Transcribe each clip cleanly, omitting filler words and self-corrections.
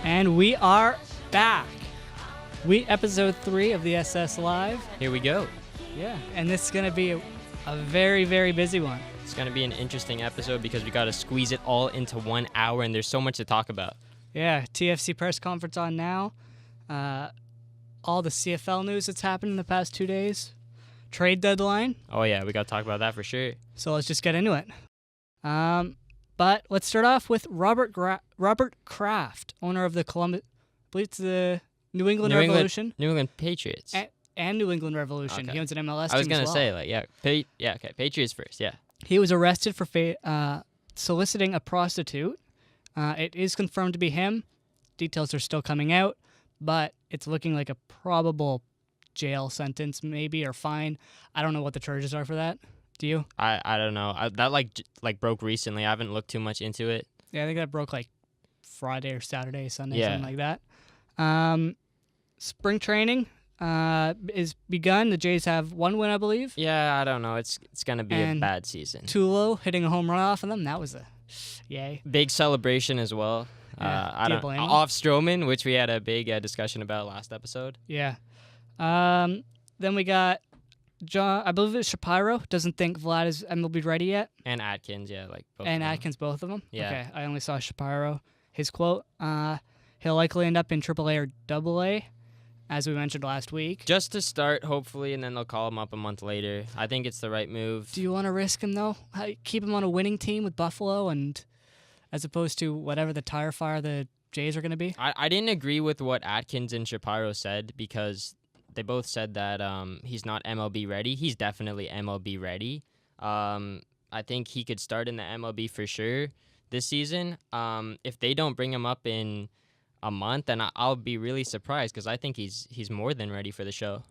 And we are back. Episode 3 of the SS Live. Here we go. Yeah, and this is going to be a very, very busy one. It's going to be an interesting episode because we got to squeeze it all into 1 hour, and there's so much to talk about. Yeah, TFC press conference on now. All the CFL news that's happened in the past 2 days. Trade deadline. Oh, yeah, we got to talk about that for sure. So let's just get into it. But let's start off with Robert Kraft, owner of the Columbus, I believe it's the New England Revolution. New England Patriots. And New England Revolution. Okay. He owns an MLS team I was going to as say, well. okay, Patriots first, yeah. He was arrested for soliciting a prostitute. It is confirmed to be him. Details are still coming out, but it's looking like a probable jail sentence maybe or fine. I don't know what the charges are for that. Do you? I don't know. That broke recently. I haven't looked too much into it. Yeah, I think that broke like Friday or Saturday, Sunday, Yeah. something like that. Spring training is begun. The Jays have 1 win, I believe. Yeah, I don't know. It's going to be a bad season. Tulo hitting a home run off of them. That was a yay. Big celebration as well. Yeah. Do you blame him? Off Stroman, which we had a big discussion about last episode. Yeah. Then we got John, I believe it's Shapiro, doesn't think Vlad is MLB ready yet. And Atkins, yeah, like both And of them. Atkins, both of them? Yeah. Okay, I only saw Shapiro. His quote, he'll likely end up in AAA or AA, as we mentioned last week. Just to start, hopefully, and then they'll call him up a month later. I think it's the right move. Do you want to risk him, though? Keep him on a winning team with Buffalo, and as opposed to whatever the tire fire the Jays are going to be? I didn't agree with what Atkins and Shapiro said because they both said that he's not MLB ready. He's definitely MLB ready. I think he could start in the MLB for sure this season. If they don't bring him up in a month, then I'll be really surprised because I think he's more than ready for the show.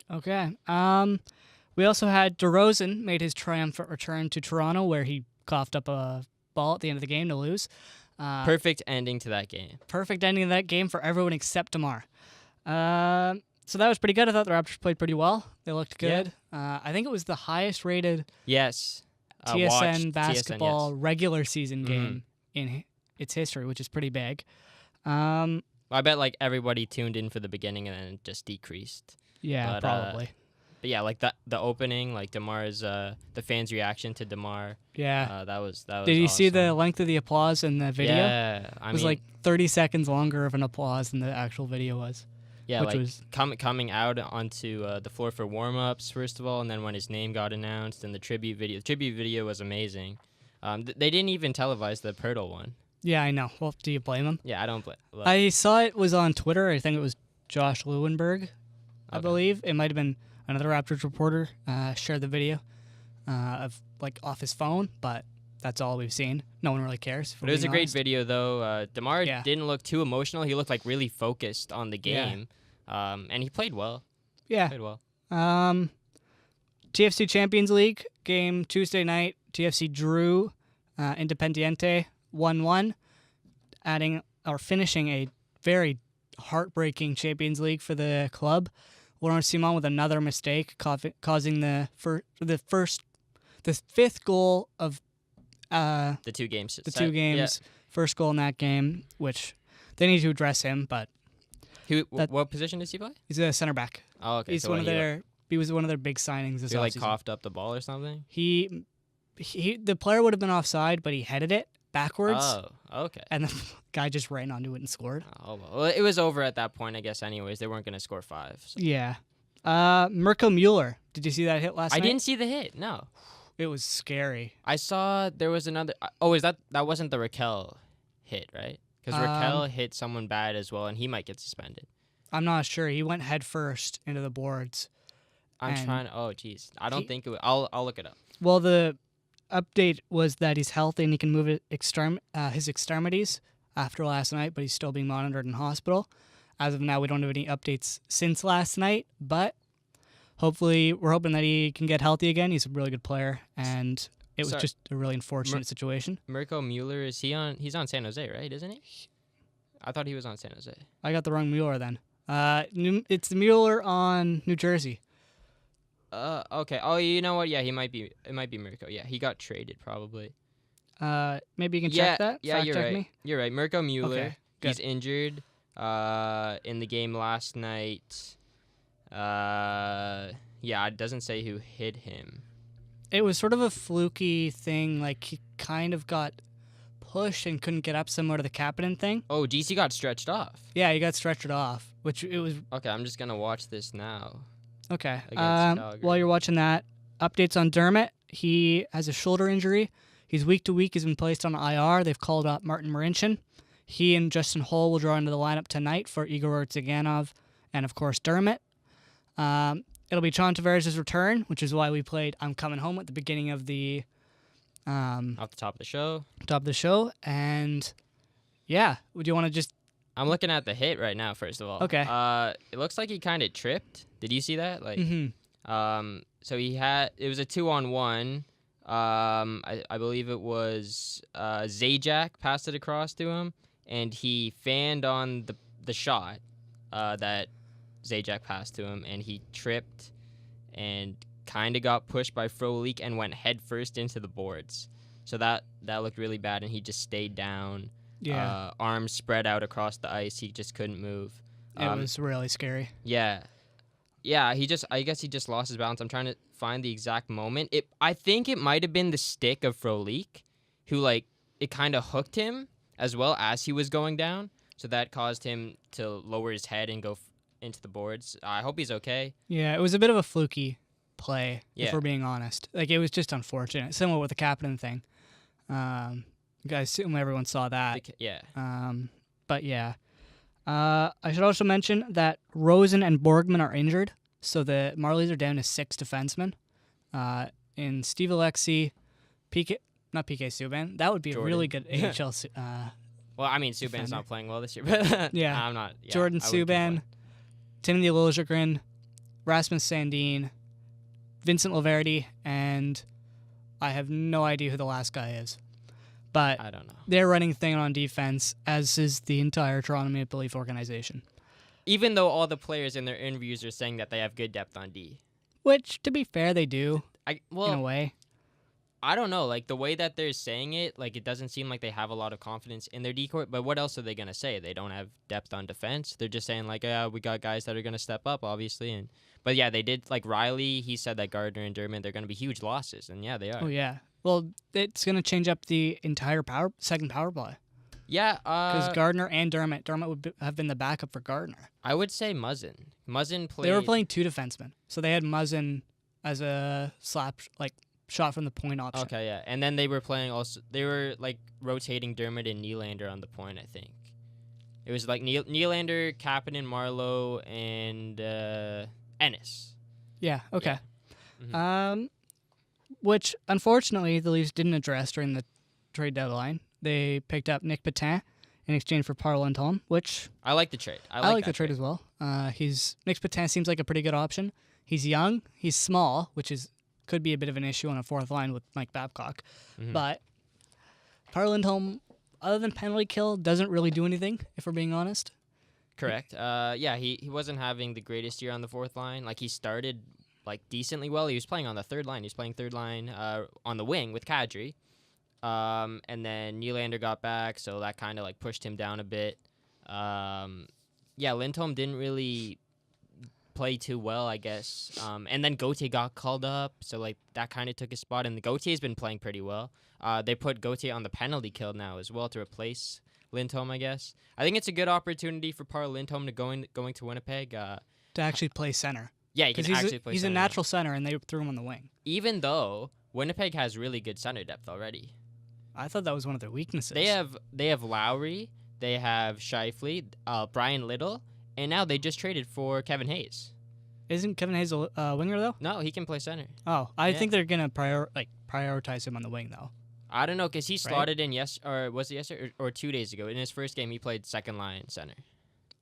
Okay. We also had DeRozan made his triumphant return to Toronto where he coughed up a ball at the end of the game to lose. Perfect ending to that game. Perfect ending of that game for everyone except Demar. So that was pretty good. I thought the Raptors played pretty well. They looked good. Yeah. I think it was the highest rated TSN basketball regular season game in its history, which is pretty big. I bet like everybody tuned in for the beginning and then it just decreased. Yeah, probably. But yeah, like the opening, like Demar's the fans' reaction to Demar. Yeah, that was. Did you see the length of the applause in the video? Yeah, it was like 30 seconds longer of an applause than the actual video was. Yeah, which was coming out onto the floor for warm-ups, first of all, and then when his name got announced and the tribute video. The tribute video was amazing. They didn't even televise the Pirtle one. Yeah, I know. Well, do you blame him? Yeah, I don't blame. I saw it was on Twitter. I think it was Josh Lewenberg, I believe. It might have been another Raptors reporter shared the video of like off his phone, but that's all we've seen. No one really cares. But it was a great video, though. Demar didn't look too emotional. He looked like really focused on the game, and he played well. Yeah, played well. TFC Champions League game Tuesday night. TFC drew Independiente 1-1, finishing a very heartbreaking Champions League for the club. Laurent Simon with another mistake, causing the fifth goal of the two games. Yeah. First goal in that game, which they need to address him. But what position does he play? He's a center back. Oh, okay. He was one of their big signings this offseason. He coughed up the ball or something. The player would have been offside, but he headed it backwards. Oh, okay. And the guy just ran onto it and scored. Oh, well, it was over at that point, I guess. Anyways, they weren't going to score 5. So. Yeah. Mirko Mueller. Did you see that hit last night? I didn't see the hit. No. It was scary. I saw there was another. Oh, that wasn't the Raquel hit, right? Because Raquel hit someone bad as well, and he might get suspended. I'm not sure. He went head first into the boards. I'm trying. Oh, geez. I don't think it would. I'll look it up. Well, the update was that he's healthy and he can move his extremities after last night, but he's still being monitored in hospital. As of now, we don't have any updates since last night, but hopefully we're hoping that he can get healthy again. He's a really good player, and it was just a really unfortunate situation. Mirko Mueller, he's on San Jose, right? Isn't he? I thought he was on San Jose. I got the wrong Mueller then. It's the Mueller on New Jersey. Okay. Oh, you know what? Yeah, it might be Mirko. Yeah, he got traded probably. Maybe you can check that? Yeah, Fact you're check right. me? You're right. Mirko Mueller. Okay. He's injured in the game last night. It doesn't say who hit him. It was sort of a fluky thing. Like, he kind of got pushed and couldn't get up, similar to the Kapanen thing. Oh, DC got stretched off. Yeah, he got stretched off, which it was... Okay, I'm just going to watch this now. Okay. Against Calgary. While you're watching that, updates on Dermott. He has a shoulder injury. He's week to week. He's been placed on IR. They've called up Martin Marincin. He and Justin Hull will draw into the lineup tonight for Igor Tsiganov and, of course, Dermott. It'll be John Tavares' return, which is why we played I'm Coming Home at the beginning of the... off the top of the show. And, yeah, would you want to just... I'm looking at the hit right now, first of all. Okay. It looks like he kind of tripped. Did you see that? Like, Mm-hmm. So it was a 2-on-1. I believe it was Zajac passed it across to him, and he fanned on the shot that Zajac passed to him, and he tripped and kind of got pushed by Frolik and went headfirst into the boards. So that looked really bad, and he just stayed down. Yeah. Arms spread out across the ice. He just couldn't move. It was really scary. Yeah. Yeah, I guess he just lost his balance. I'm trying to find the exact moment. I think it might have been the stick of Frolik, who, like, it kind of hooked him as well as he was going down. So that caused him to lower his head and go into the boards. I hope he's okay. Yeah, it was a bit of a fluky play, if Yeah. we're being honest. Like, it was just unfortunate. Similar with the Kapanen thing. I assume everyone saw that. Yeah. But yeah. I should also mention that Rosen and Borgman are injured, so the Marlies are down to 6 defensemen. In Steve Alexi, not PK Subban. That would be Jordan. a really good AHL. Well, I mean, Subban's defender. not playing well this year, but Yeah. I'm not. Yeah, Jordan I wouldn't complain. Subban, Timothy Liljegren, Rasmus Sandin, Vincent Laverty, and I have no idea who the last guy is. But I don't know. they're running thing on defense, as is the entire Toronto Maple Leaf organization. Even though all the players in their interviews are saying that they have good depth on D. Which, to be fair, they do, in a way. I don't know. Like, the way that they're saying it, like, it doesn't seem like they have a lot of confidence in their D-court. But what else are they going to say? They don't have depth on defense. They're just saying, like, we got guys that are going to step up, obviously. But, yeah, they did. Like, Riley, he said that Gardner and Dermott, they're going to be huge losses. And, yeah, they are. Oh, yeah. Well, it's going to change up the entire second power play. Yeah. Because Gardner and Dermott would have been the backup for Gardner. I would say Muzzin. Muzzin played... They were playing 2 defensemen. So they had Muzzin as a shot from the point option. Okay, yeah. And then they were playing also... They were, like, rotating Dermott and Nylander on the point, I think. It was, like, Nylander, Kapanen, Marlowe, and Ennis. Yeah, okay. Yeah. Mm-hmm. Which, unfortunately, the Leafs didn't address during the trade deadline. They picked up Nick Patin in exchange for Parle Lindholm, which... I like the trade. I like the trade as well. Nick Patin seems like a pretty good option. He's young. He's small, which could be a bit of an issue on a fourth line with Mike Babcock. Mm-hmm. But Parle Lindholm, other than penalty kill, doesn't really do anything, if we're being honest. Correct. Yeah, he wasn't having the greatest year on the fourth line. Like, he started... like, decently well. He was playing on the third line. He was playing third line on the wing with Kadri. And then Nylander got back, so that kind of, like, pushed him down a bit. Yeah, Lindholm didn't really play too well, I guess. And then Gauthier got called up, so, like, that kind of took his spot. And Gauthier's been playing pretty well. They put Gauthier on the penalty kill now as well to replace Lindholm, I guess. I think it's a good opportunity for Parle Lindholm to going to Winnipeg. To actually play center. Yeah, he can actually play he's center a now. natural center, and they threw him on the wing. Even though Winnipeg has really good center depth already. I thought that was one of their weaknesses. They have Lowry, they have Scheifele, Brian Little, and now they just traded for Kevin Hayes. Isn't Kevin Hayes a winger, though? No, he can play center. Oh, I think they're going to prioritize him on the wing, though. I don't know, because he slotted in was it yesterday or 2 days ago? In his first game, he played second line center.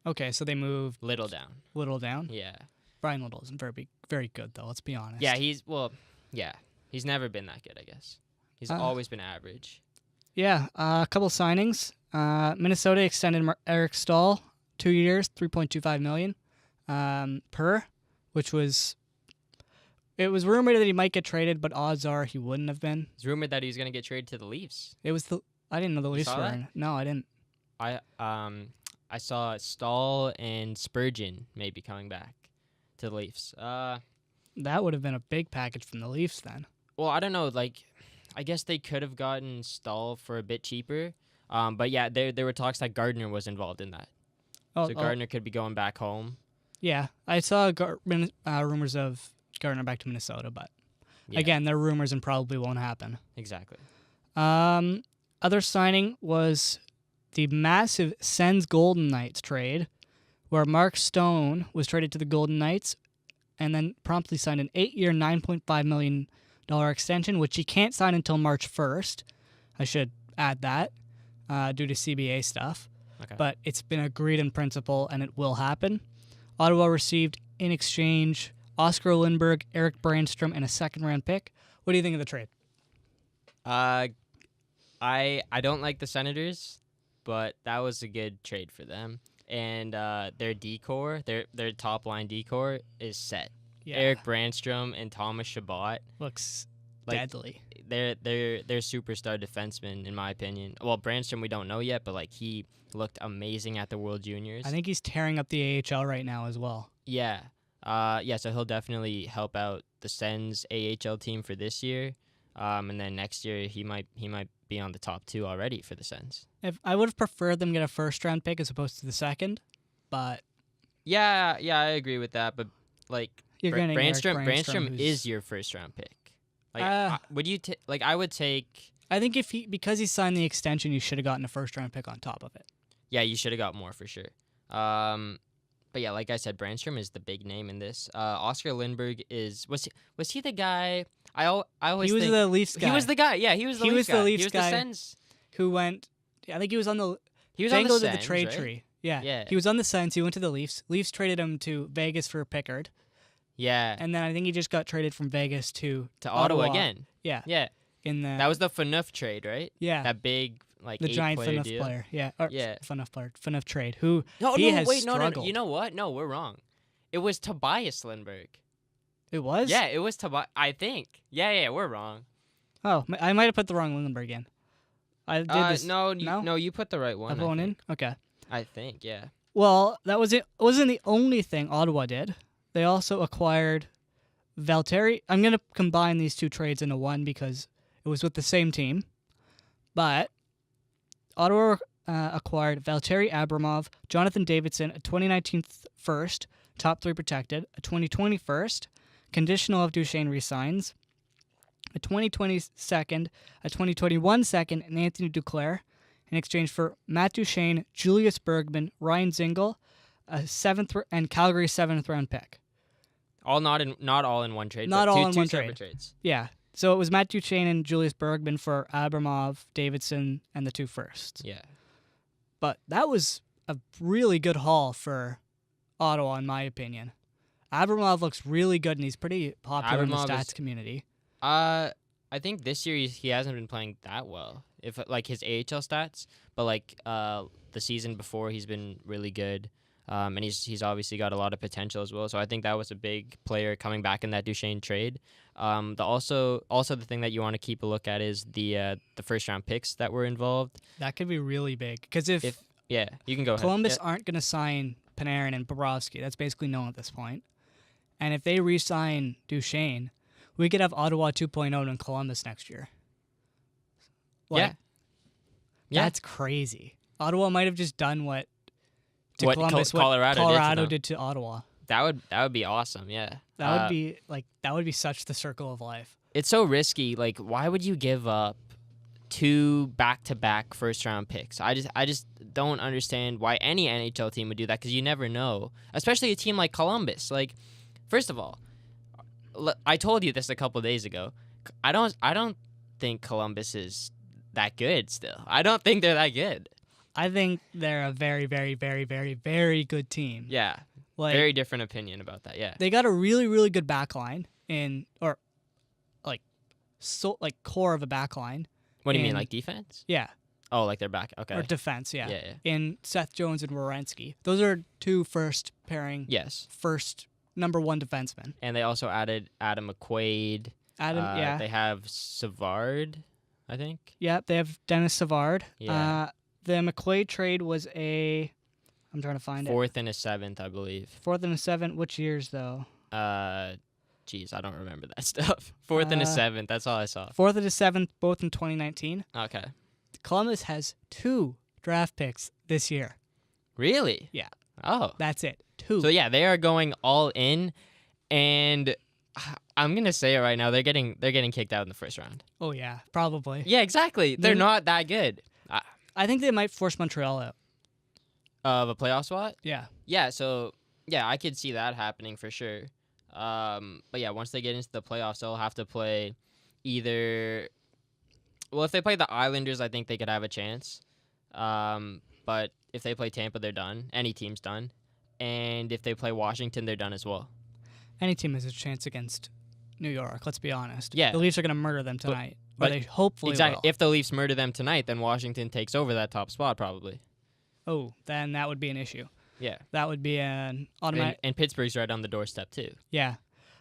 Okay, so they moved Little down. Yeah. Brian Little isn't very good, though, let's be honest. Yeah, he's never been that good, I guess. He's always been average. Yeah, a couple signings. Minnesota extended Eric Stahl 2 years, $3.25 million per, which was... It was rumored that he might get traded, but odds are he wouldn't have been. It's rumored that he's going to get traded to the Leafs. I didn't know the Leafs were in. No, I didn't. I saw Stahl and Spurgeon maybe coming back to the Leafs. That would have been a big package from the Leafs then. Well, I don't know. Like, I guess they could have gotten Stahl for a bit cheaper. But yeah, there were talks that Gardner was involved in that. So Gardner could be going back home. Yeah, I saw rumors of Gardner back to Minnesota, but again, they're rumors and probably won't happen. Exactly. Other signing was the massive Sens Golden Knights trade, where Mark Stone was traded to the Golden Knights and then promptly signed an 8-year, $9.5 million extension, which he can't sign until March 1st. I should add that due to CBA stuff. Okay. But it's been agreed in principle, and it will happen. Ottawa received in exchange Oscar Lindberg, Eric Brandstrom, and a second-round pick. What do you think of the trade? I don't like the Senators, but that was a good trade for them. And their decor, their top line decor is set. Yeah. Eric Brandstrom and Thomas Chabot Looks like, deadly. They're superstar defensemen in my opinion. Well, Brandstrom we don't know yet, but like he looked amazing at the World Juniors. I think he's tearing up the AHL right now as well. Yeah. So he'll definitely help out the Sens AHL team for this year. And then next year he might be on the top 2 already for the Sens. If I would have preferred them get a first-round pick as opposed to the second, but Yeah, I agree with that. But like you're getting Brandstrom is your first-round pick. Like, would you I would take. I think because he signed the extension, you should have gotten a first-round pick on top of it. Yeah, you should have got more for sure. But yeah, like I said, Brandstrom is the big name in this. Oscar Lindberg was he the guy? I always he was think, the Leafs guy. He was the guy. Yeah, he was the Leafs guy. The Leafs he was guy the Sens. who went. I think he was on the. He was Bengals on the did Sens, the trade right? tree. Yeah. Yeah. He was on the Sens. He went to the Leafs. Leafs traded him to Vegas for Pickard. Yeah. And then I think he just got traded from Vegas to Ottawa again. Yeah. Yeah. That was the Phaneuf trade, right? Yeah. That big the giant Phaneuf player. Yeah. Phaneuf player. Phaneuf trade. No, struggled. No. You know what? No, we're wrong. It was Tobias Lindberg. It was? Yeah, it was Tobias. I think. Yeah, we're wrong. Oh, I might have put the wrong Lindberg in. I did this. No, you put the right one. I put one in? Okay. I think, yeah. Well, that was it. Wasn't the only thing Ottawa did. They also acquired Valtteri. I'm going to combine these two trades into one because it was with the same team. But Ottawa acquired Valtteri Abramov, Jonathan Davidson, a 2019 first, top 3 protected, a 2020 first, conditional if Duchesne resigns, a 2020 second, a 2021 second, and Anthony Duclair in exchange for Matt Duchesne, Julius Bergman, Ryan Zingle, a 7th and Calgary 7th round pick. Not all in one trade. Not but all in two one separate trade. Trades. Yeah. So it was Matt Duchesne and Julius Bergman for Abramov, Davidson, and the 2 firsts. Yeah. But that was a really good haul for Ottawa, in my opinion. Abramov looks really good, and he's pretty popular in the stats community. I think this year he hasn't been playing that well. If like his AHL stats, but like the season before he's been really good, and he's obviously got a lot of potential as well. So I think that was a big player coming back in that Duchesne trade. Also the thing that you want to keep a look at is the first round picks that were involved. That could be really big because if you can go Columbus ahead. aren't going to sign Panarin and Bobrovsky, that's basically known at this point. And if they re-sign Duchesne, we could have Ottawa 2.0 in Columbus next year. Yeah. That's crazy. Ottawa might have just done what Columbus, Colorado did to Ottawa. That would be awesome. Yeah. That would be such the circle of life. It's so risky. Like, why would you give up 2 back-to-back first-round picks? I just don't understand why any NHL team would do that because you never know, especially a team like Columbus. Like, first of all, I told you this a couple of days ago. I don't think Columbus is that good still. I don't think they're that good. I think they're a very, very, very, very, very good team. Yeah. Very different opinion about that. Yeah. They got a really, really good back line core of a back line. What do you mean, like defense? Yeah. Oh, like their back. Okay. Or defense, yeah. Yeah. In Seth Jones and Werenski. Those are 2 first pairing. Yes. First number 1 defensemen. And they also added Adam McQuaid. Yeah. They have Savard, I think. Yeah, they have Dennis Savard. Yeah. The McQuaid trade was I'm trying to find it. 4th and a 7th, I believe. 4th and a 7th. Which years, though? Geez, I don't remember that stuff. 4th and a 7th, that's all I saw. 4th and a 7th, both in 2019. Okay. Columbus has 2 draft picks this year. Really? Yeah. Oh. That's it. 2. So, yeah, they are going all in, and I'm going to say it right now. They're getting kicked out in the first round. Oh, yeah, probably. Yeah, exactly. They're not that good. I think they might force Montreal out. Of a playoff spot? Yeah. Yeah, so, yeah, I could see that happening for sure. But, yeah, once they get into the playoffs, they'll have to play either... Well, if they play the Islanders, I think they could have a chance. But if they play Tampa, they're done. Any team's done. And if they play Washington, they're done as well. Any team has a chance against New York, let's be honest. Yeah. The Leafs are going to murder them tonight. But they hopefully exactly. will. If the Leafs murder them tonight, then Washington takes over that top spot probably. Oh, then that would be an issue. Yeah. That would be an automatic... And Pittsburgh's right on the doorstep, too. Yeah.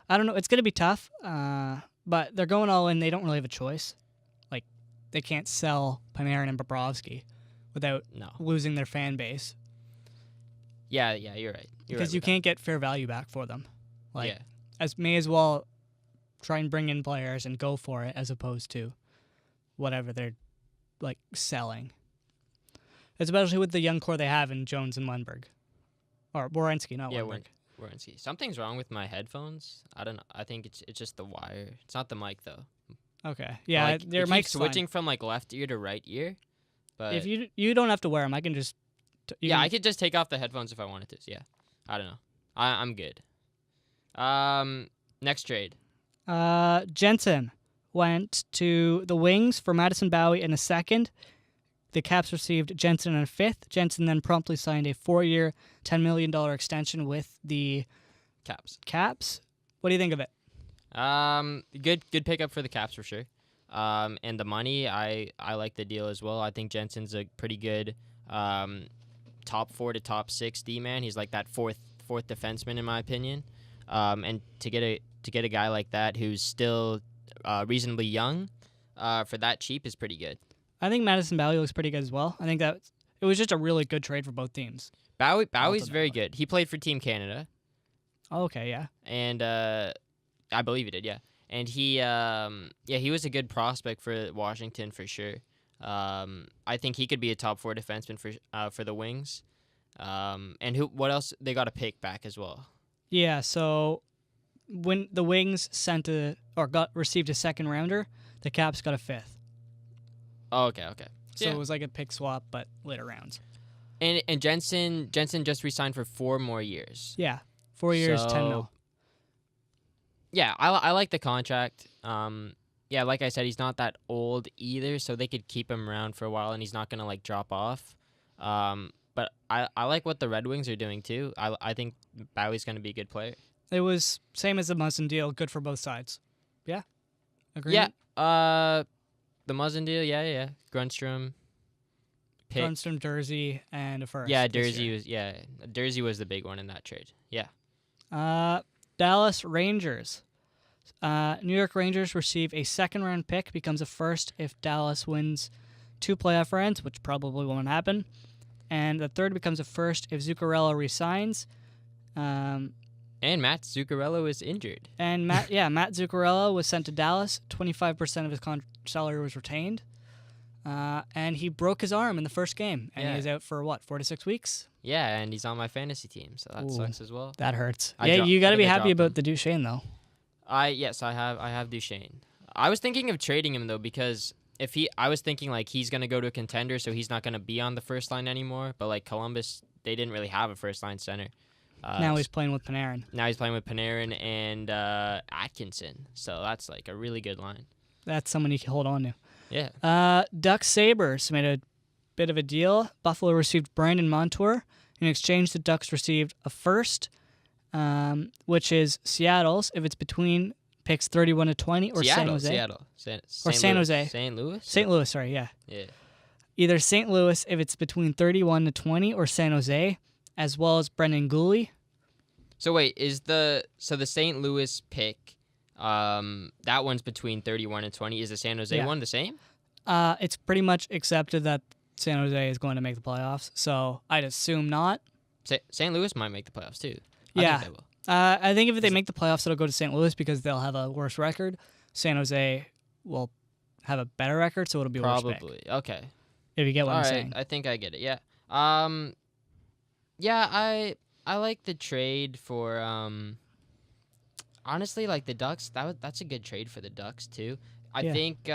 I don't know. It's going to be tough, but they're going all in. They don't really have a choice. Like, they can't sell Panarin and Bobrovsky without losing their fan base. Yeah, you're right. Because you can't get fair value back for them. Like, yeah. May as well try and bring in players and go for it as opposed to whatever they're, like, selling. Especially with the young core they have in Jones and Lundberg. Or Werenski, not Lundberg. Werenski. Something's wrong with my headphones. I don't know. I think it's just the wire. It's not the mic, though. Okay. Yeah, like, their mic's switching from, like, left ear to right ear. But if you don't have to wear them, I can just... I could just take off the headphones if I wanted to. So yeah. I don't know. I'm good. Next trade. Jensen went to the Wings for Madison Bowie in a second. The Caps received Jensen in a 5th. Jensen then promptly signed a 4-year, $10 million extension with the Caps. What do you think of it? Good pickup for the Caps for sure. And the money, I like the deal as well. I think Jensen's a pretty good top 4 to top 6 D-man. He's like that fourth defenseman in my opinion. And to get a guy like that who's still reasonably young for that cheap is pretty good. I think Madison Bowie looks pretty good as well. I think that it was just a really good trade for both teams. Bowie's very good. He played for Team Canada. Oh, okay, yeah. And I believe he did, yeah. And he was a good prospect for Washington for sure. I think he could be a top 4 defenseman for the Wings. And what else? They got a pick back as well. Yeah, so when the Wings received a 2nd rounder, the Caps got a 5th. Oh, okay. So it was like a pick swap, but later rounds. And Jensen just re-signed for 4 more years. Yeah, 4 years, 10 mil. Yeah, I like the contract. Yeah, like I said, he's not that old either, so they could keep him around for a while, and he's not gonna like drop off. But I like what the Red Wings are doing too. I think Bowie's gonna be a good player. It was same as the Muzzin deal, good for both sides. Yeah, agreement? Yeah. The Muzzin deal, yeah. Grundstrom, pick. Grundstrom, Jersey, and a first. Yeah, Jersey was the big one in that trade. Yeah. Dallas Rangers. New York Rangers receive a 2nd-round pick, becomes a first if Dallas wins 2 playoff rounds, which probably won't happen. And the 3rd becomes a first if Zuccarello resigns. And Matt Zuccarello is injured. And Matt Zuccarello was sent to Dallas. 25% of his salary was retained. And he broke his arm in the first game. And he's out for, 4 to 6 weeks? Yeah, and he's on my fantasy team, so that sucks as well. That hurts. You got to be happy about the Duchesne, though. Yes, I have Duchesne. I was thinking of trading him, though, because I was thinking, like, he's going to go to a contender, so he's not going to be on the first line anymore. But, like, Columbus, they didn't really have a first-line center. Now he's playing with Panarin. And Atkinson. So that's like a really good line. That's someone you can hold on to. Yeah. Ducks Sabres made a bit of a deal. Buffalo received Brandon Montour. In exchange, the Ducks received a first, which is Seattle's if it's between picks 31 to 20 or San Jose. Seattle. San Jose. St. Louis? St. Louis, sorry, yeah. Yeah. Either St. Louis if it's between 31 to 20 or San Jose, as well as Brendan Gooley. So wait, the St. Louis pick, that one's between 31 and 20. Is the San Jose one the same? It's pretty much accepted that San Jose is going to make the playoffs, so I'd assume not. St. Louis might make the playoffs too. Yeah. I think they will. I think if they make the playoffs, it'll go to St. Louis because they'll have a worse record. San Jose will have a better record, so it'll be a worse pick. Probably. Okay. If you get what All I'm right. saying. I think I get it. Yeah. Yeah, I like the trade for honestly, like the Ducks. That's a good trade for the Ducks too. I think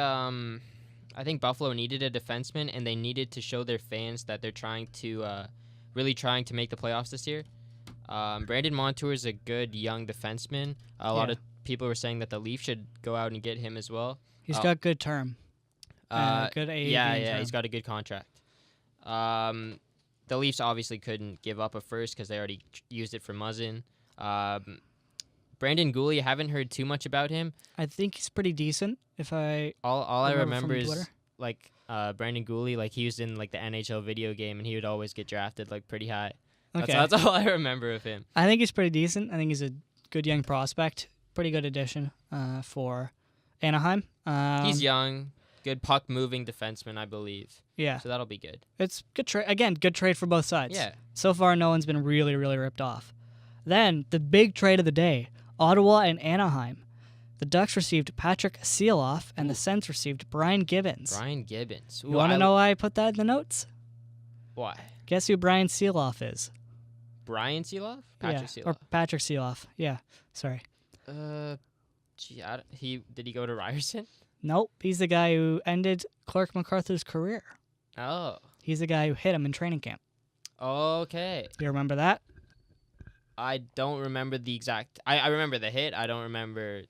Buffalo needed a defenseman, and they needed to show their fans that they're trying to really trying to make the playoffs this year. Brandon Montour is a good young defenseman. A lot of people were saying that the Leafs should go out and get him as well. He's got good term. Good AAV term. He's got a good contract. The Leafs obviously couldn't give up a first because they already used it for Muzzin. Brandon Gooley, I haven't heard too much about him. I think he's pretty decent. All I remember is like Brandon Gooley, like he was in like the NHL video game, and he would always get drafted like pretty high. Okay. That's all I remember of him. I think he's pretty decent. I think he's a good young prospect. Pretty good addition for Anaheim. He's young, good puck-moving defenseman, I believe. Yeah. So that'll be good. It's good trade. Again, good trade for both sides. Yeah. So far, no one's been really, really ripped off. Then, the big trade of the day, Ottawa and Anaheim. The Ducks received Patrick Seeloff, and the Sens received Brian Gibbons. Brian Gibbons. Ooh, You want to know why I put that in the notes? Why? Guess who Brian Seeloff is? Brian Seeloff? Patrick Seeloff. Or Patrick Seeloff. Yeah, sorry. Did he go to Ryerson? Nope, he's the guy who ended Clark MacArthur's career. Oh. He's the guy who hit him in training camp. Okay. You remember that? I don't remember the exact... I remember the hit. I don't remember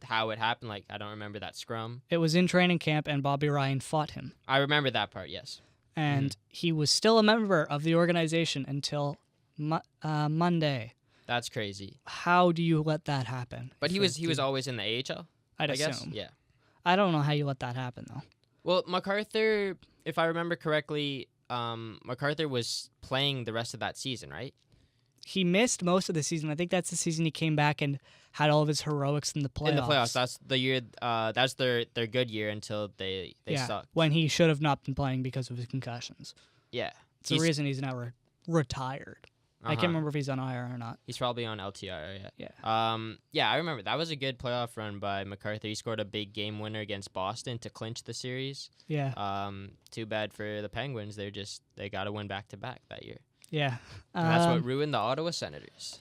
how it happened. Like, I don't remember that scrum. It was in training camp, and Bobby Ryan fought him. I remember that part, yes. And he was still a member of the organization until Monday. That's crazy. How do you let that happen? But he was always in the AHL, I'd I assume. guess? Yeah. I don't know how you let that happen, though. Well, MacArthur, if I remember correctly, MacArthur was playing the rest of that season, right? He missed most of the season. I think that's the season he came back and had all of his heroics in the playoffs. In the playoffs, that's the year. That's their good year until they sucked. When he should have not been playing because of his concussions. Yeah, it's the reason he's now retired. I can't remember if he's on IR or not. He's probably on LTIR. Yeah. Yeah, I remember that was a good playoff run by MacArthur. He scored a big game winner against Boston to clinch the series. Yeah. Too bad for the Penguins. They got to win back to back that year. Yeah. And that's what ruined the Ottawa Senators.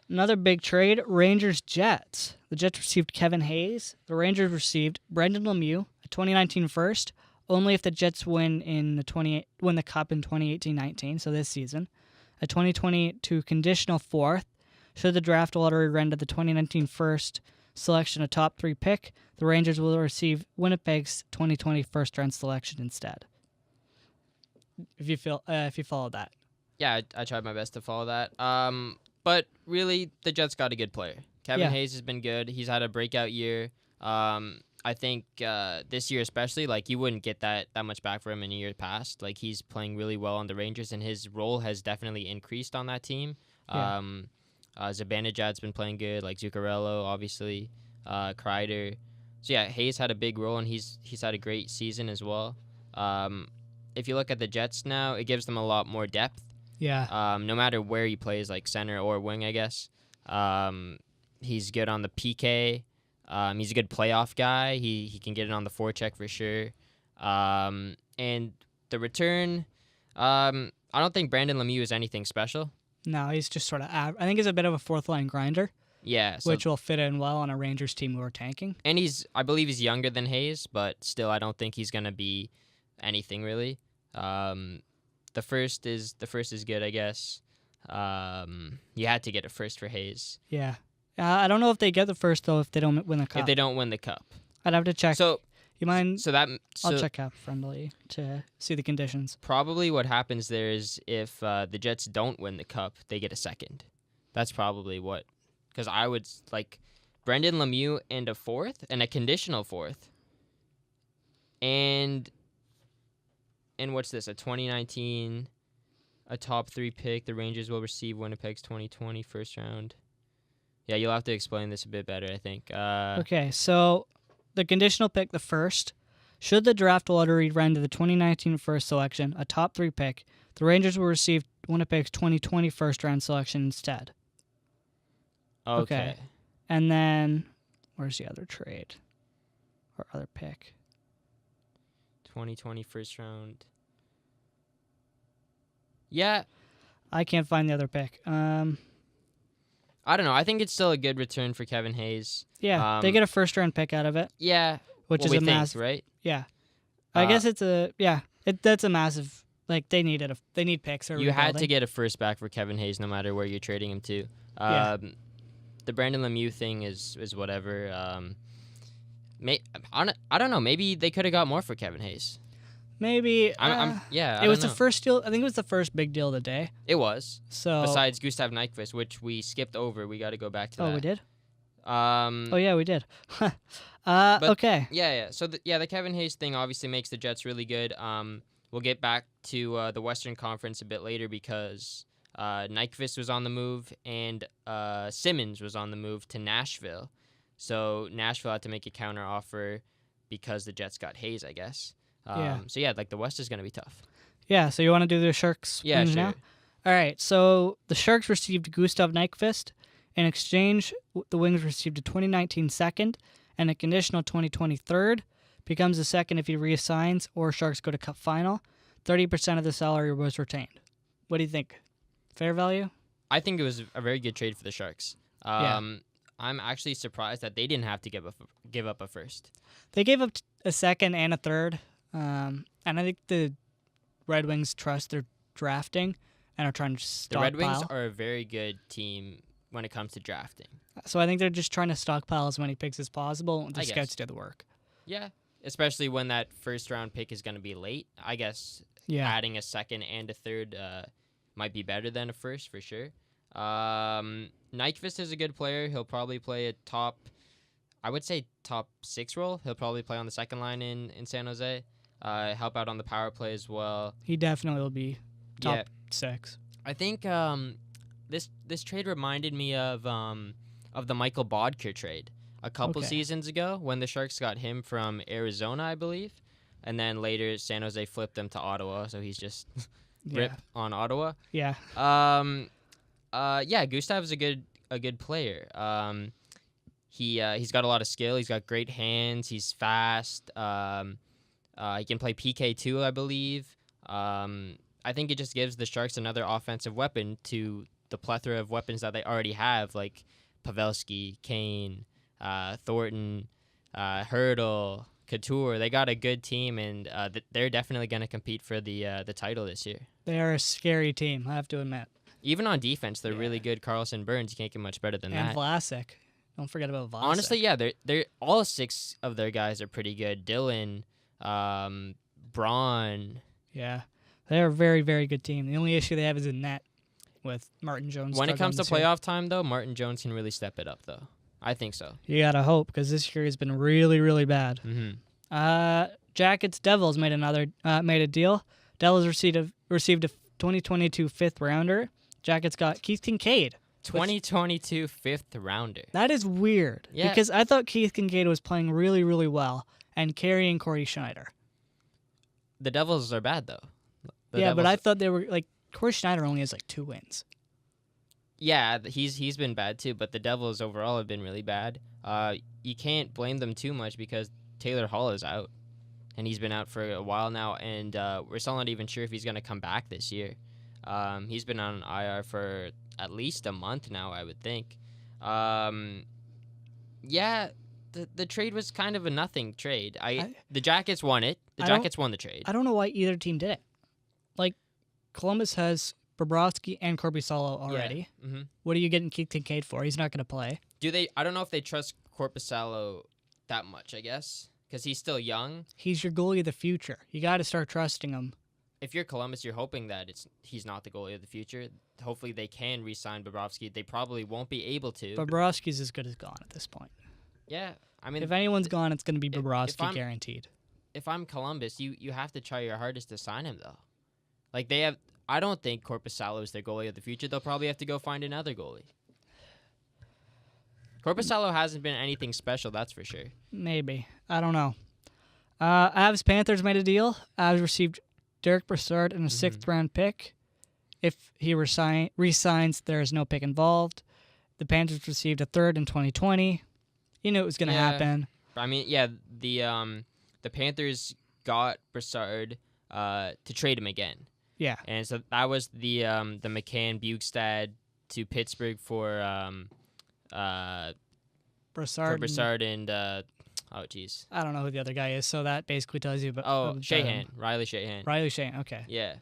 Another big trade, Rangers-Jets. The Jets received Kevin Hayes. The Rangers received Brendan Lemieux, a 2019 first, only if the Jets win the Cup in 2018-19, so this season. A 2022 conditional fourth. Should the draft lottery render the 2019 first selection a top 3 pick, the Rangers will receive Winnipeg's 2020 first round selection instead. If you follow that. Yeah, I tried my best to follow that. But really, the Jets got a good player. Kevin Hayes has been good. He's had a breakout year. I think this year especially, like you wouldn't get that much back for him in a year past. Like he's playing really well on the Rangers, and his role has definitely increased on that team. Yeah. Zibanejad's been playing good, like Zuccarello, obviously, Kreider. So yeah, Hayes had a big role, and he's had a great season as well. If you look at the Jets now, it gives them a lot more depth. Yeah. No matter where he plays, like center or wing, I guess. He's good on the PK. He's a good playoff guy. He can get it on the forecheck for sure. And the return, I don't think Brandon Lemieux is anything special. No, he's just sort of I think he's a bit of a fourth-line grinder. Yeah. Which will fit in well on a Rangers team who are tanking. And I believe he's younger than Hayes, but still I don't think he's going to be anything really. The first is good, I guess. You had to get a first for Hayes. Yeah. I don't know if they get the first, though, if they don't win the Cup. If they don't win the Cup. I'd have to check. So, you mind? I'll check Cap Friendly to see the conditions. Probably what happens there is if the Jets don't win the Cup, they get a second. That's probably what. Because I would, like, Brendan Lemieux and a fourth, and a conditional fourth. And what's this? A 2019, a top 3 pick. The Rangers will receive Winnipeg's 2020 first round. Yeah, you'll have to explain this a bit better, I think. Okay, so the conditional pick, the first, Should the draft lottery render the 2019 first selection a top 3 pick, the Rangers will receive Winnipeg's 2020 first round selection instead. Okay. And then, where's the other trade? Or other pick? 2020 first round. Yeah. I can't find the other pick. I don't know. I think it's still a good return for Kevin Hayes. Yeah, they get a first round pick out of it. Yeah. Which is a massive, right? Yeah. I guess it's that's a massive, like, they need picks. You had to get a first back for Kevin Hayes no matter where you're trading him to. The Brandon Lemieux thing is whatever. I don't know. Maybe they could have got more for Kevin Hayes. Maybe. It was the first deal. I think it was the first big deal of the day. It was. So besides Gustav Nyquist, which we skipped over, we got to go back to that. Oh, we did? Yeah, we did. Okay. Yeah. So the Kevin Hayes thing obviously makes the Jets really good. We'll get back to the Western Conference a bit later because Nyquist was on the move and Simmons was on the move to Nashville. So Nashville had to make a counter offer because the Jets got Hayes, I guess. So like the West is going to be tough. Yeah, so you want to do the Sharks yeah, Wings sure. now? All right, so the Sharks received Gustav Nyquist. In exchange, the Wings received a 2019 second and a conditional 2020 third. Becomes a second if he reassigns or Sharks go to Cup final. 30% of the salary was retained. What do you think? Fair value? I think it was a very good trade for the Sharks. I'm actually surprised that they didn't have to give up a first. They gave up a second and a third. And I think the Red Wings trust their drafting and are trying to stockpile. The Red Wings are a very good team when it comes to drafting. So I think they're just trying to stockpile as many picks as possible and the I guess. scouts do the work. Yeah, especially when that first round pick is going to be late. I guess adding a second and a third might be better than a first for sure. Nyquist is a good player. He'll probably play a top 6 role. He'll probably play on the second line in San Jose. Help out on the power play as well. He definitely will be top 6. I think this trade reminded me of the Michael Bodker trade a couple seasons ago when the Sharks got him from Arizona, I believe, and then later San Jose flipped him to Ottawa, so he's just rip on Ottawa. Yeah. Gustav's a good player. He's got a lot of skill. He's got great hands. He's fast. He can play PK too, I believe. I think it just gives the Sharks another offensive weapon to the plethora of weapons that they already have, like Pavelski, Kane, Thornton, Hurdle, Couture. They got a good team, and they're definitely going to compete for the title this year. They are a scary team, I have to admit. Even on defense, they're really good. Carlson, Burns, you can't get much better than that. And Vlasic. Don't forget about Vlasic. Honestly, yeah, they're all 6 of their guys are pretty good. Dylan, Braun. Yeah, they're a very, very good team. The only issue they have is in net with Martin Jones. When it comes to playoff time, though, Martin Jones can really step it up, though. I think so. You gotta hope, because this year has been really, really bad. Mm-hmm. Jackets Devils made a deal. Devils received a 2022 fifth rounder. Jackets got Keith Kincaid. 2022 fifth rounder. That is weird. Yeah. Because I thought Keith Kincaid was playing really, really well and carrying Corey Schneider. The Devils are bad, though. But I thought they were, like, Corey Schneider only has, 2 wins. Yeah, he's been bad, too, but the Devils overall have been really bad. You can't blame them too much because Taylor Hall is out, and he's been out for a while now, and we're still not even sure if he's going to come back this year. He's been on IR for at least a month now, I would think. The trade was kind of a nothing trade. The Jackets won it. The Jackets won the trade. I don't know why either team did it. Like, Columbus has Bobrovsky and Korpisalo already. Yeah. Mm-hmm. What are you getting Keith Kincaid for? He's not going to play. I don't know if they trust Korpisalo that much, I guess, because he's still young. He's your goalie of the future. You got to start trusting him. If you're Columbus, you're hoping that he's not the goalie of the future. Hopefully they can re-sign Bobrovsky. They probably won't be able to. Bobrovsky's as good as gone at this point. Yeah, I mean, if anyone's gone, it's going to be Bobrovsky, guaranteed. If I'm Columbus, you have to try your hardest to sign him, though. Like, I don't think Korpisalo is their goalie of the future. They'll probably have to go find another goalie. Korpisalo hasn't been anything special, that's for sure. Maybe. I don't know. Avs Panthers made a deal. Avs received Derek Brassard and a 6th-round pick. If he re-signs, there is no pick involved. The Panthers received a 3rd in 2020. You knew it was going to happen. I mean, yeah, the Panthers got Brassard to trade him again. Yeah. And so that was the McCann Bukestad to Pittsburgh for Brassard and oh geez. I don't know who the other guy is, so that basically tells you about Shahan. Riley Shahan. Riley Shahan, okay. Yeah.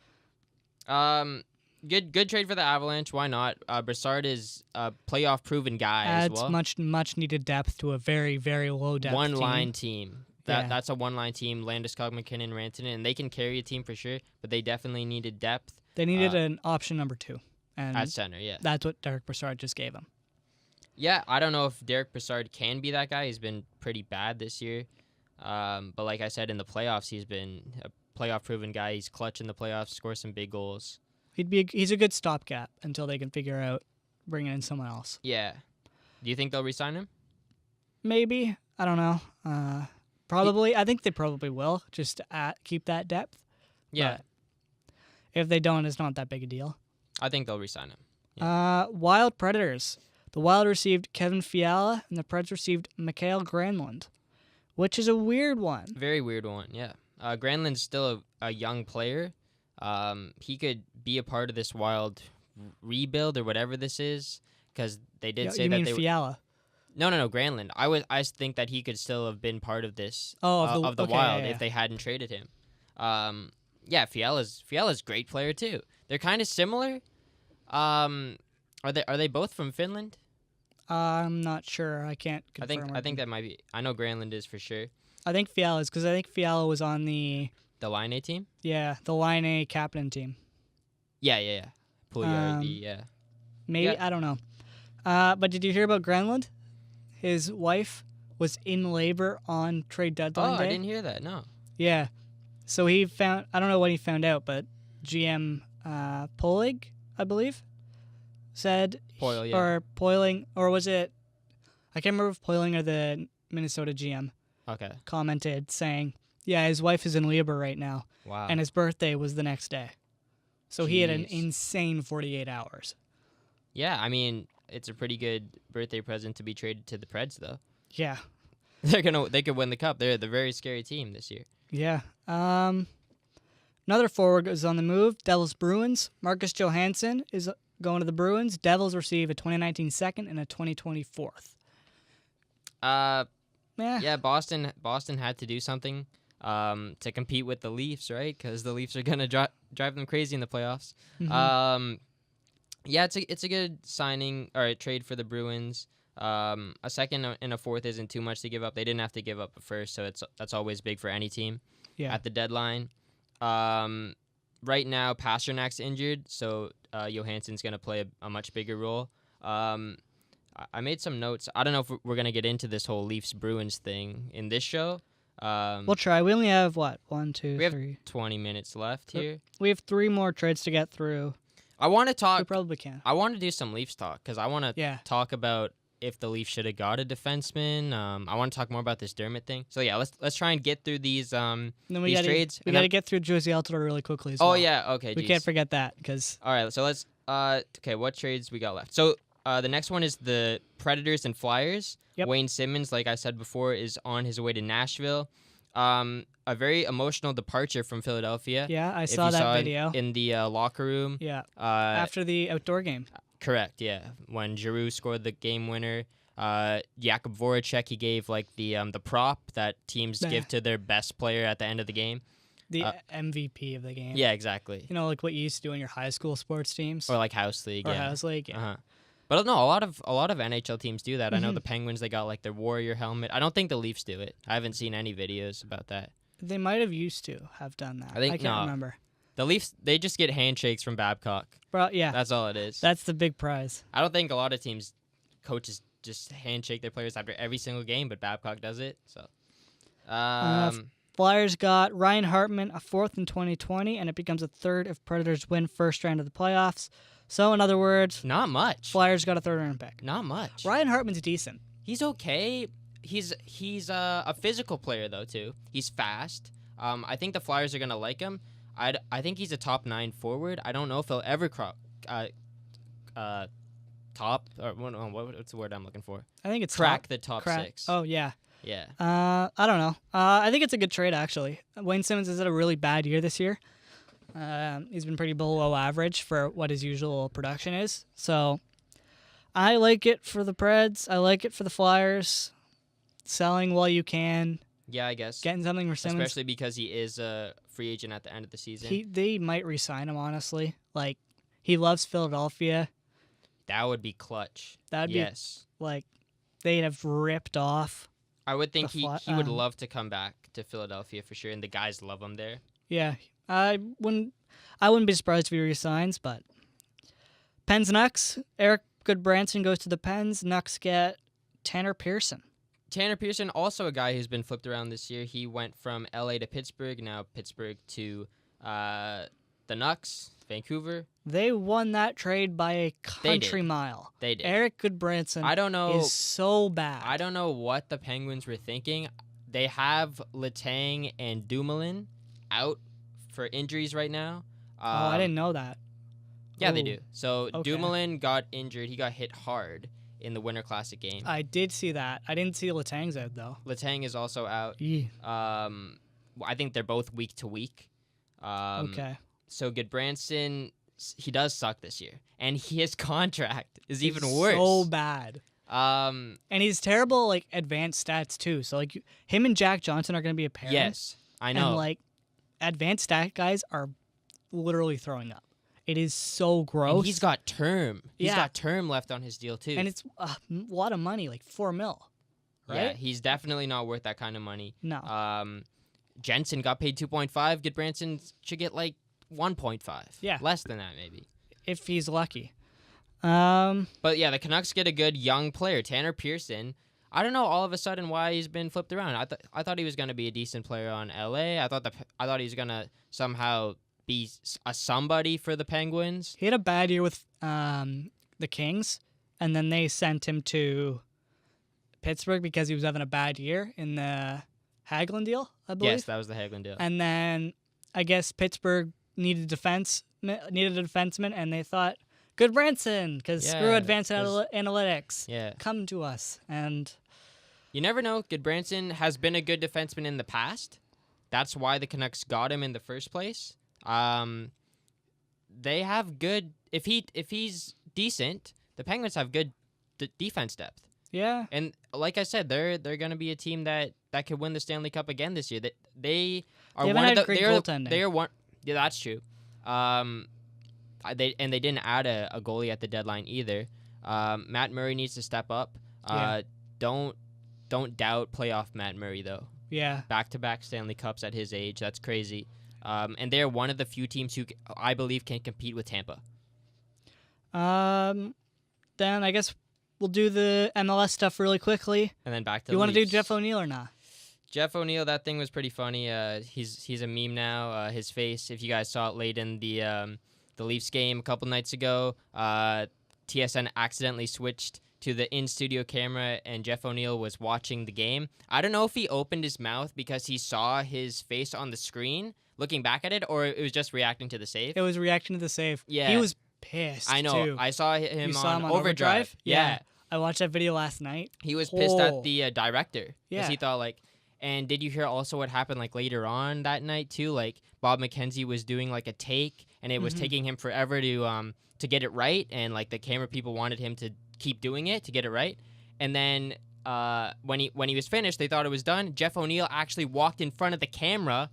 Good trade for the Avalanche. Why not? Brassard is a playoff proven guy as well. Adds much needed depth to a very, very low depth one-line team. That's a one-line team. Landeskog, McKinnon, Rantanen, and they can carry a team for sure, but they definitely needed depth. They needed an option number 2. And at center, yeah. That's what Derek Brassard just gave him. Yeah, I don't know if Derek Brassard can be that guy. He's been pretty bad this year. But like I said, in the playoffs, he's been a playoff-proven guy. He's clutch in the playoffs, scores some big goals. He's a good stopgap until they can figure out bringing in someone else. Yeah. Do you think they'll re-sign him? Maybe. I don't know. Probably. I think they probably will, just to keep that depth. Yeah. But if they don't, it's not that big a deal. I think they'll re-sign him. Yeah. Wild Predators. The Wild received Kevin Fiala, and the Preds received Mikael Granlund, which is a weird one. Very weird one, yeah. Granlund's still a young player. He could be a part of this Wild rebuild or whatever this is, because they did say that they Fiala. No, Granlund. I think that he could still have been part of this of the okay, Wild if they hadn't traded him. Yeah, Fiala's a great player too. They're kind of similar. Are they both from Finland? I'm not sure. I can't confirm. I think that might be. I know Granlund is for sure. I think Fiala is, because I think Fiala was on the Line A team. Yeah, the Line A captain team. Yeah. Pugliardi, yeah. Maybe, yeah. I don't know. But did you hear about Granlund? His wife was in labor on trade deadline day. I didn't hear that. No. Yeah, so he found. I don't know what he found out, but GM Polig, I believe, said Poyle, yeah. or Poiling, or was it? I can't remember if Poiling or the Minnesota GM. Okay. Commented saying, "Yeah, his wife is in labor right now." Wow. And his birthday was the next day, so he had an Jeez. insane 48 hours. Yeah, I mean, it's a pretty good birthday present to be traded to the Preds, though. Yeah. They could win the cup. They're the very scary team this year. Yeah. Another forward is on the move. Devils Bruins. Marcus Johansson is going to the Bruins. Devils receive a 2019 second and a 2020 fourth. Yeah, Boston had to do something to compete with the Leafs, right? Because the Leafs are gonna drive them crazy in the playoffs. Mm-hmm. Yeah, it's a good signing or trade for the Bruins. A second and a fourth isn't too much to give up. They didn't have to give up a first, so that's always big for any team. Yeah. At the deadline. Right now, Pasternak's injured, so Johansson's gonna play a much bigger role. I made some notes. I don't know if we're gonna get into this whole Leafs Bruins thing in this show. We'll try. We only have what? 1, 2, 3. We have 20 minutes left here. We have 3 more trades to get through. I want to talk. We probably can. I want to do some Leafs talk because I want to talk about if the Leafs should have got a defenseman. I want to talk more about this Dermott thing. So yeah, let's try and get through these these trades. We got to get through Josie Altidore really quickly as well. Oh yeah, okay. We can't forget that because. All right, so let's. Okay, what trades we got left? So the next one is the Predators and Flyers. Yep. Wayne Simmons, like I said before, is on his way to Nashville. A very emotional departure from Philadelphia. Yeah, I saw that video in the locker room. Yeah. After the outdoor game. Correct. Yeah, when Giroux scored the game winner. Jakub Voracek, he gave like the prop that teams give to their best player at the end of the game. The MVP of the game. Yeah, exactly. You know, like what you used to do in your high school sports teams. Or like house league. Or house league. Yeah. Uh-huh. But no, a lot of NHL teams do that. I know the Penguins, they got like their Warrior helmet. I don't think the Leafs do it. I haven't seen any videos about that. They might have used to have done that. I can't remember. The Leafs, they just get handshakes from Babcock. Bro, yeah. That's all it is. That's the big prize. I don't think a lot of teams, coaches just handshake their players after every single game, but Babcock does it. So, Flyers got Ryan Hartman, a fourth in 2020, and it becomes a third if Predators win first round of the playoffs. So, in other words, not much. Flyers got a third round pick. Not much. Ryan Hartman's decent. He's okay. he's a physical player though too. He's fast. I think the Flyers are gonna like him. I think he's a top 9 forward. I don't know if he'll ever top or what's the word I'm looking for? I think it's crack the top 6. Oh yeah. Yeah. I don't know. I think it's a good trade actually. Wayne Simmonds has had a really bad year this year. He's been pretty below average for what his usual production is. So I like it for the Preds. I like it for the Flyers. Selling while you can. Yeah, I guess. Getting something for Simmonds. Especially because he is a free agent at the end of the season. They might re-sign him, honestly. Like, he loves Philadelphia. That would be clutch. That'd be like they'd have ripped off. I would think he would love to come back to Philadelphia for sure, and the guys love him there. Yeah, I wouldn't be surprised if he resigns, but Pens Nucks. Eric Goodbranson goes to the Pens. Nucks get Tanner Pearson. Tanner Pearson, also a guy who's been flipped around this year. He went from LA to Pittsburgh, now Pittsburgh to the Nucks, Vancouver. They won that trade by a country mile. They did. Eric Goodbranson is so bad. I don't know what the Penguins were thinking. They have Letang and Dumoulin out for injuries right now. I didn't know that. Yeah, they do. So Dumoulin got injured. He got hit hard in the Winter Classic game. I did see that. I didn't see Letang's out, though. Letang is also out. Yeah. I think they're both week to week. Okay. So Goodbranson, he does suck this year. And his contract is even worse. So bad. And he's terrible, like, advanced stats, too. So, like, him and Jack Johnson are going to be a pair. Yes, I know. And, like, advanced stat guys are literally throwing up. It is so gross. And he's got term. He's got term left on his deal, too. And it's a lot of money, like $4 million. Right? Yeah, he's definitely not worth that kind of money. No. Jensen got paid 2.5. Goodbranson should get, like, 1.5. Yeah. Less than that, maybe. If he's lucky. But, yeah, the Canucks get a good young player, Tanner Pearson. I don't know all of a sudden why he's been flipped around. I thought he was going to be a decent player on LA. I thought he was going to somehow be a somebody for the Penguins. He had a bad year with the Kings, and then they sent him to Pittsburgh because he was having a bad year in the Hagelin deal, I believe. Yes, that was the Hagelin deal. And then I guess Pittsburgh needed a defenseman, and they thought, Goodbranson, because screw advanced analytics. Yeah. Come to us. And you never know. Goodbranson has been a good defenseman in the past. That's why the Canucks got him in the first place. They have good. If he's decent, the Penguins have good defense depth. Yeah. And like I said, they're going to be a team that could win the Stanley Cup again this year. They are one of the. They are one. Yeah, that's true. They didn't add a goalie at the deadline either. Matt Murray needs to step up. Don't doubt playoff Matt Murray though. Yeah. Back-to-back Stanley Cups at his age. That's crazy. And they're one of the few teams who I believe can compete with Tampa. Then I guess we'll do the MLS stuff really quickly. And then back to you the want to do Leafs. Jeff O'Neill or not? Jeff O'Neill, that thing was pretty funny. He's a meme now. His face, if you guys saw it late in the Leafs game a couple nights ago, TSN accidentally switched to the in-studio camera, and Jeff O'Neill was watching the game. I don't know if he opened his mouth because he saw his face on the screen looking back at it, or it was just reacting to the save. It was reacting to the save. Yeah. He was pissed, I know. too. I saw him, on Overdrive. Yeah. I watched that video last night. He was pissed at the director. Yeah. Because he thought, like... And did you hear also what happened, like, later on that night, too? Like, Bob McKenzie was doing, like, a take, and it was taking him forever to get it right, and, like, the camera people wanted him to keep doing it to get it right. And then when he was finished, they thought it was done. Jeff O'Neill actually walked in front of the camera,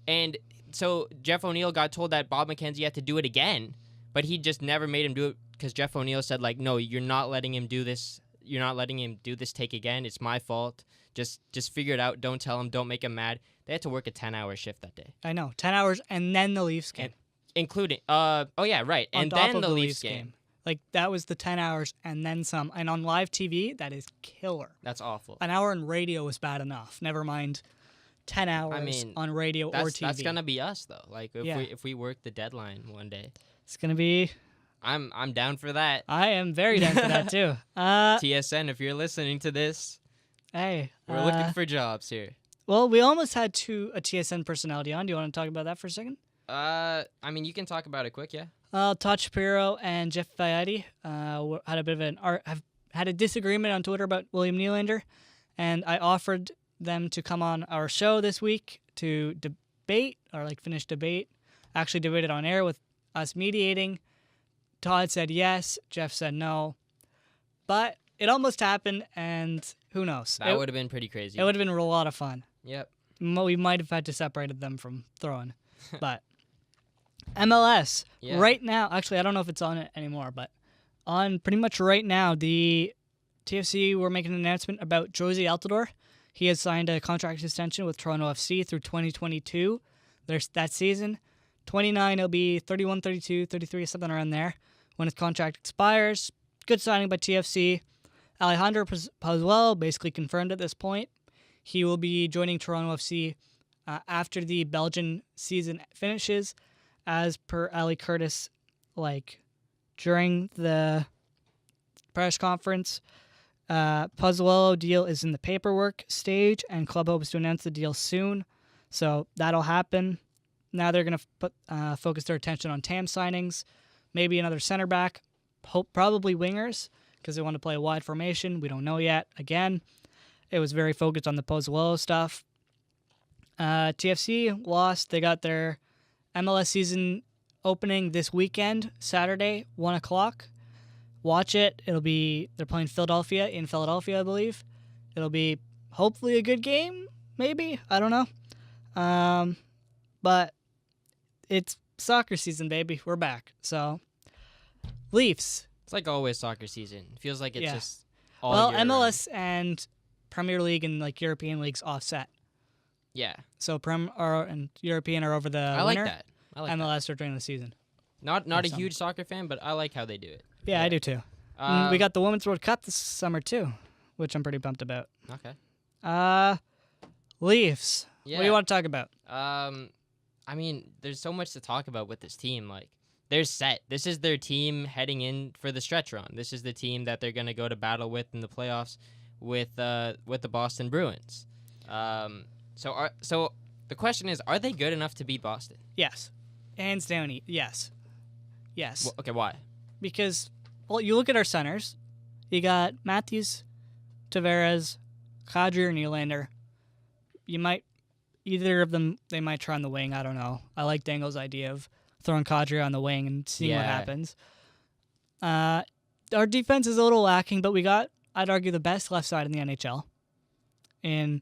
and so Jeff O'Neill got told that Bob McKenzie had to do it again, but he just never made him do it because Jeff O'Neill said, like, no, you're not letting him do this. You're not letting him do this take again. It's my fault. Just figure it out. Don't tell him. Don't make him mad. They had to work a 10-hour shift that day. I know. 10 hours and then the Leafs game. Including, oh yeah, right. On and top then of the Leafs game. Like, that was the 10 hours and then some. And on live TV, that is killer. That's awful. An hour on radio was bad enough. Never mind 10 hours on radio or TV. That's going to be us, though. Like, if we work the deadline one day. It's going to be... I'm down for that. I am very down for that, too. TSN, if you're listening to this, Hey. We're looking for jobs here. Well, we almost had a TSN personality on. Do you want to talk about that for a second? I mean, you can talk about it quick, yeah. Todd Shapiro and Jeff Fayette had a bit of have had a disagreement on Twitter about William Nylander, and I offered them to come on our show this week to debate or finish debate. Actually debated on air with us mediating. Todd said yes, Jeff said no, but it almost happened, and who knows? That would have been pretty crazy. It would have been a lot of fun. Yep. We might have had to separate them from throwing, but MLS right now. Actually, I don't know if it's on it anymore, but on pretty much right now, the TFC were making an announcement about Josie Altidore. He has signed a contract extension with Toronto FC through 2022. There's that season. 29, he'll be 31, 32, 33, something around there when his contract expires. Good signing by TFC. Alejandro Pozuelo basically confirmed at this point. He will be joining Toronto FC after the Belgian season finishes, as per Ali Curtis, during the press conference. Pozuelo deal is in the paperwork stage, and club hopes to announce the deal soon. So that'll happen. Now they're going to focus their attention on TAM signings, maybe another center back, probably wingers, because they want to play a wide formation. We don't know yet. Again, it was very focused on the Pozuelo stuff. TFC lost. They got their MLS season opening this weekend, Saturday, 1 o'clock. Watch it. They're playing Philadelphia in Philadelphia, I believe. It'll be hopefully a good game, maybe. I don't know. But it's soccer season, baby. We're back. So, Leafs. It's like always soccer season. It feels like it's just all well, year MLS round. and Premier League and European leagues offset. Yeah. So and European are over the I winter. like that. I like MLS are during the season. Not a huge soccer fan, but I like how they do it. Yeah, I do too. We got the Women's World Cup this summer too, which I'm pretty pumped about. Okay. Leafs. Yeah. What do you want to talk about? I mean, there's so much to talk about with this team. They're set. This is their team heading in for the stretch run. This is the team that they're going to go to battle with in the playoffs with the Boston Bruins. So the question is, are they good enough to beat Boston? Yes. Hands down, yes. Yes. Well, okay, why? Because, you look at our centers. You got Matthews, Tavares, Kadri, or Nylander. Either of them, they might try on the wing. I don't know. I like Dango's idea of throwing Kadri on the wing and seeing what happens. Our defense is a little lacking, but we got, I'd argue, the best left side in the NHL. In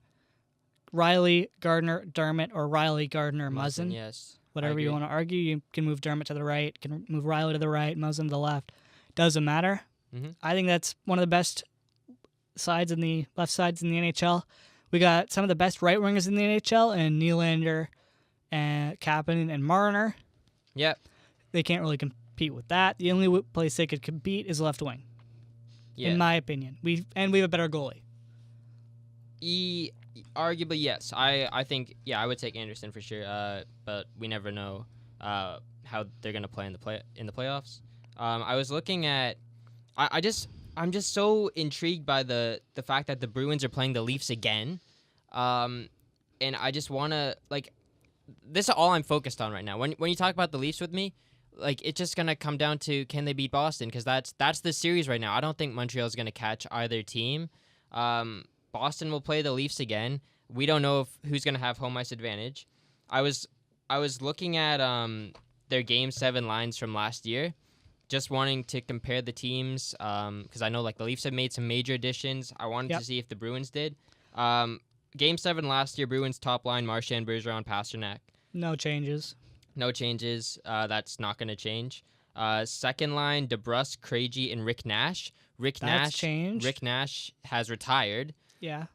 Riley, Gardner, Dermott, or Riley, Gardner, Muzzin. Yes. Whatever you want to argue. You can move Dermott to the right, can move Riley to the right, Muzzin to the left. Doesn't matter. Mm-hmm. I think that's one of the best sides in the left sides in the NHL. We got some of the best right wingers in the NHL, and Nylander, and Kapanen, and Marner. Yep. They can't really compete with that. The only place they could compete is left wing, in my opinion. We have a better goalie. Arguably, yes. I think, I would take Anderson for sure. But we never know how they're gonna play in the playoffs. I was looking at, I'm just so intrigued by the fact that the Bruins are playing the Leafs again, and I just wanna this is all I'm focused on right now. When you talk about the Leafs with me, it's just gonna come down to, can they beat Boston? Because that's the series right now. I don't think Montreal's gonna catch either team. Boston will play the Leafs again. We don't know who's gonna have home ice advantage. I was looking at their Game 7 lines from last year, just wanting to compare the teams because I know the Leafs have made some major additions. I wanted to see if the Bruins did. Game 7 last year, Bruins top line, Marchand, Bergeron, Pasternak. No changes. No changes. That's not going to change. Second line, DeBrusk, Krejci, and Rick Nash. That's changed. Rick Nash has retired. Yeah.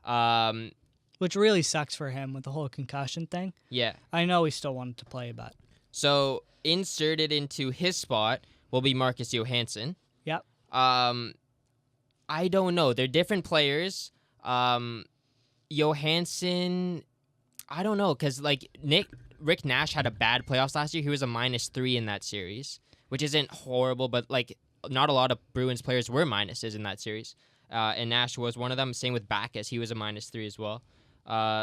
Which really sucks for him with the whole concussion thing. Yeah. I know he still wanted to play, but. So inserted into his spot will be Marcus Johansson. Yep. I don't know. They're different players. Johansson, I don't know, because Rick Nash had a bad playoffs last year. He was a -3 in that series, which isn't horrible, but not a lot of Bruins players were minuses in that series. and Nash was one of them. Same with Backes. He was a -3 as well.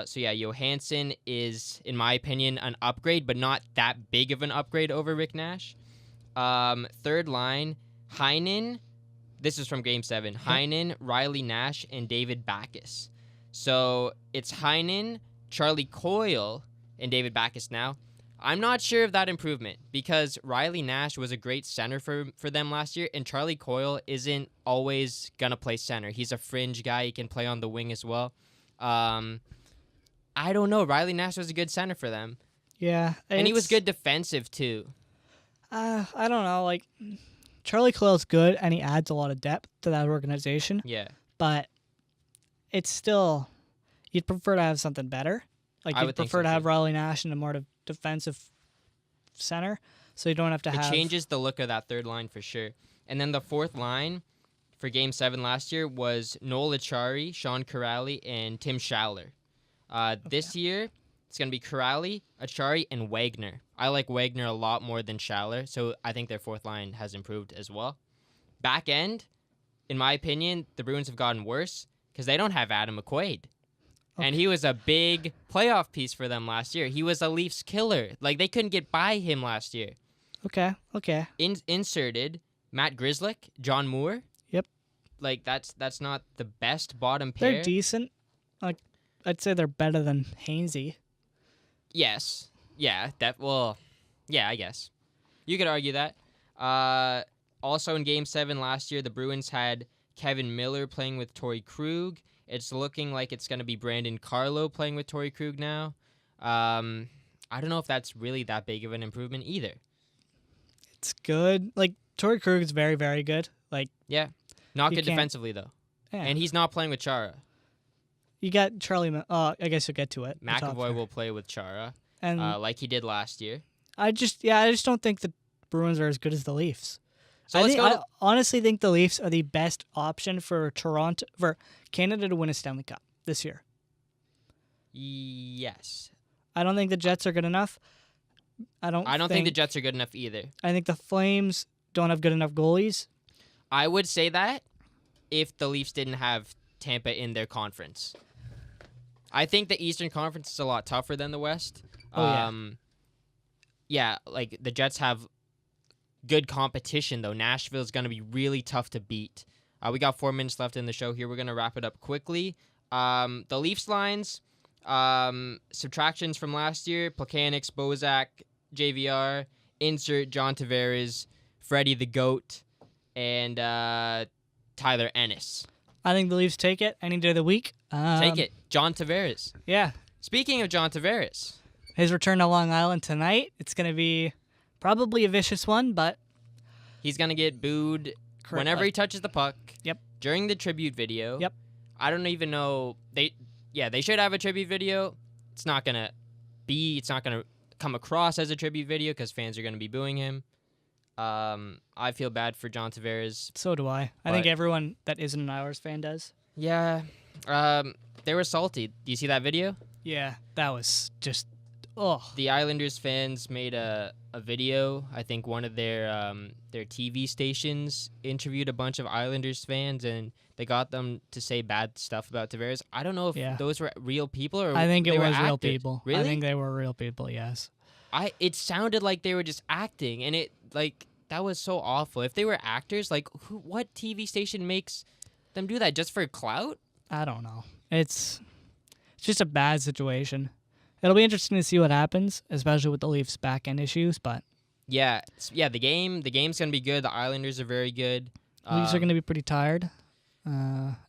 So yeah, Johansson is, in my opinion, an upgrade, but not that big of an upgrade over Rick Nash. Third line, Heinen. This is from Game 7. Heinen, Riley Nash, and David Backes. So it's Heinen, Charlie Coyle, and David Backes now. I'm not sure of that improvement because Riley Nash was a great center for them last year, and Charlie Coyle isn't always going to play center. He's a fringe guy. He can play on the wing as well. I don't know. Riley Nash was a good center for them. Yeah. And he was good defensive, too. I don't know. Like, Charlie Coyle's good, and he adds a lot of depth to that organization. Yeah. But it's still, you'd prefer to have something better. Like, you'd prefer to have Riley Nash in a more defensive center, so you don't have to have... It changes the look of that third line for sure. And then the fourth line for Game 7 last year was Noel Acciari, Sean Kuraly, and Tim Schaller. This year, it's going to be Kuraly, Acciari, and Wagner. I like Wagner a lot more than Schaller, so I think their fourth line has improved as well. Back end, in my opinion, the Bruins have gotten worse because they don't have Adam McQuaid. And he was a big playoff piece for them last year. He was a Leafs killer. Like, they couldn't get by him last year. Okay. Inserted Matt Grzelcyk, John Moore. Yep. Like, that's not the best bottom pair. They're decent. Like, I'd say they're better than Hainsey. Yes. Yeah. Yeah, I guess. You could argue that. Also in Game 7 last year, the Bruins had Kevin Miller playing with Torrey Krug. It's looking like it's going to be Brandon Carlo playing with Torrey Krug now. I don't know if that's really that big of an improvement either. It's good. Like, Torrey Krug is very, very good. Like, yeah. Not good defensively, though. Yeah. And he's not playing with Chara. You got Charlie... I guess you'll get to it. McAvoy will play with Chara, and like he did last year. I just don't think the Bruins are as good as the Leafs. So I honestly think the Leafs are the best option for Canada to win a Stanley Cup this year. Yes. I don't think the Jets are good enough. I don't think the Jets are good enough either. I think the Flames don't have good enough goalies. I would say that if the Leafs didn't have Tampa in their conference. I think the Eastern Conference is a lot tougher than the West. Yeah, like the Jets have good competition, though. Nashville is going to be really tough to beat. We got 4 minutes left in the show here. We're going to wrap it up quickly. The Leafs lines, subtractions from last year, Plekanec, Bozak, JVR, insert John Tavares, Freddie the GOAT, and Tyler Ennis. I think the Leafs take it any day of the week. Take it. John Tavares. Yeah. Speaking of John Tavares. His return to Long Island tonight. It's going to be probably a vicious one, but... He's going to get booed whenever he touches the puck. Yep. During the tribute video. Yep. I don't even know. They should have a tribute video. It's not going to come across as a tribute video because fans are going to be booing him. I feel bad for John Tavares. So do I. I think everyone that isn't an Islanders fan does. Yeah. They were salty. Do you see that video? Yeah, that was just... The Islanders fans made a video. I think one of their TV stations interviewed a bunch of Islanders fans, and they got them to say bad stuff about Tavares. I don't know if those were real people or I think it was actors. real people. Really? I think they were real people, yes. It sounded like they were just acting, and that was so awful. If they were actors, what TV station makes them do that just for clout? I don't know. It's just a bad situation. It'll be interesting to see what happens, especially with the Leafs' back-end issues, but... Yeah, the game's going to be good. The Islanders are very good. Leafs are going to be pretty tired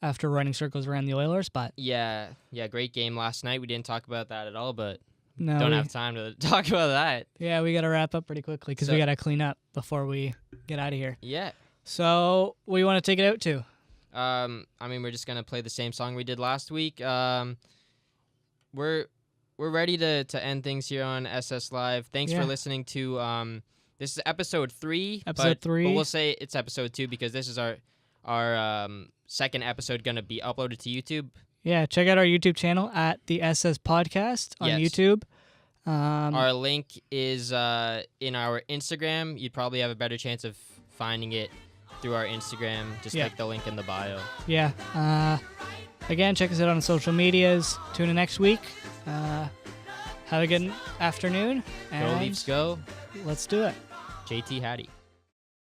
after running circles around the Oilers, but... Yeah, great game last night. We didn't talk about that at all, but no, don't have time to talk about that. Yeah, we got to wrap up pretty quickly because we got to clean up before we get out of here. Yeah. So, what do you want to take it out to? We're just going to play the same song we did last week. We're ready to end things here on SS Live. Thanks for listening to this is episode 3. But we'll say it's episode 2 because this is our second episode going to be uploaded to YouTube. Yeah, check out our YouTube channel at the SS Podcast on YouTube. Our link is in our Instagram. You'd probably have a better chance of finding it through our Instagram. Just Yeah. click the link in the bio. Yeah. Again, check us out on social medias. Tune in next week. Have a good afternoon. Go And Leafs, go. let's do it. JT Hattie.